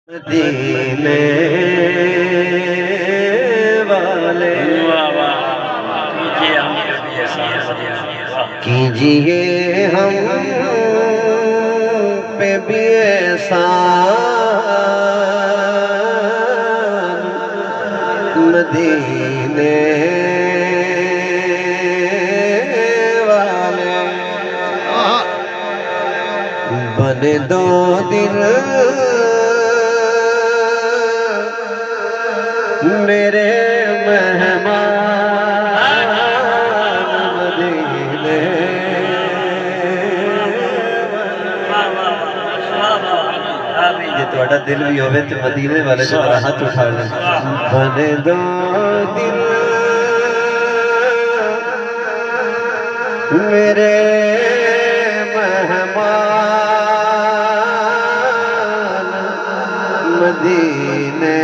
مدینے والے کیجئے ہم پہ بھی احسان مدینے والے بنے دو دل میرے مہمان مدینے جے تہاڈا دل بھی ہوے تے مدینے والے ذرا ہاتھ اٹھا لیں بنے دو دل میرے مہمان مدینے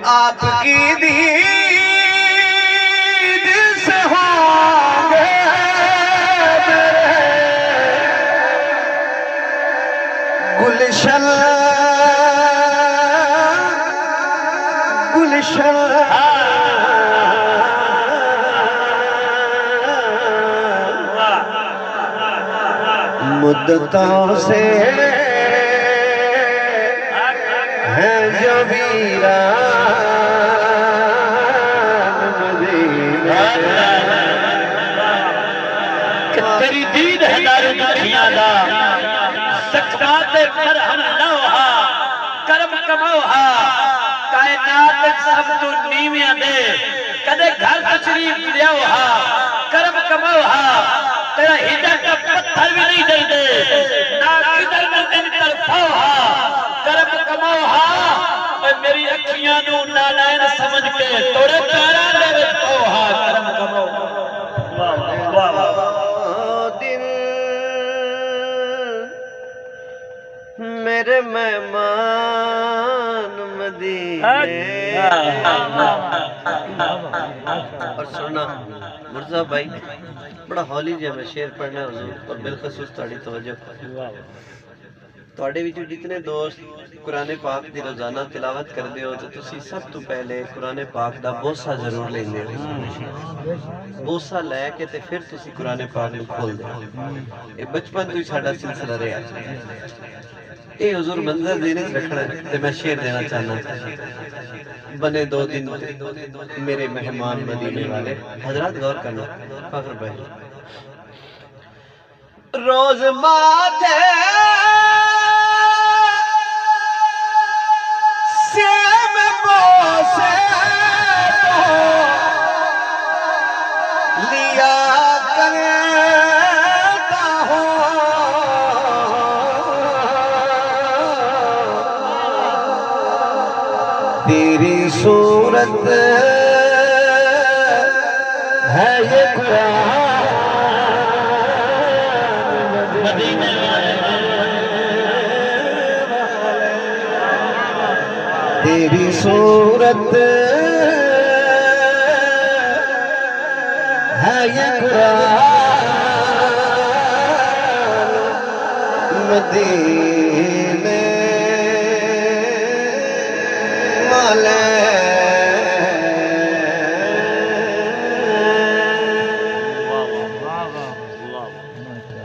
آپ کی دید سے ہوں گے گلشن گلشن مدتوں سے ہیں جو ویران مدینے کہ تیری دید ہے دارو دکھیاں دا سکمات مرہم نوہا کرم کموہا کائنات سب تو نیویاں دے کدے گھر تشریف لیاوہا کرم کموہا تیرا ہجر کا پتھر بھی نہیں دے دے نا کدر میں ان طرفوہا کرم کموہا اور میری اکھیاں نو نالائن سمجھ کے توڑے پیرا دے وچھوہا کرم کموہا واہ واہ دل میرے مہمان مدینے اور سننا مرزا بھائی بڑا ہولی جی میں شعر پڑھنا ہے حضور اور بالخصوص تاڑی توجہ تواڈے وچوں جتنے دوست قرآن پاک دی روزانہ تلاوت کردے ہو تو تسی سب تو پہلے قرآن پاک دا بوسہ ضرور لیندے ہو بوسہ لے کے تے پھر تسی قرآن پاک نو کھول دے یہ بچپن تو ہی ساڈا سلسلہ رہا اے حضور منظر دینے سے رکھنا ہے تے میں شعر دینا چاہنا بنے دو دن میرے مہمان مدینے والے حضرات غور کرنا فخر بھائی روز ماتھے سیم بوسے تو لیا کرتا ہوں تیری صورت ہے یہ قرآن مدینے تیری صورت ہے یہ قرآن مدینے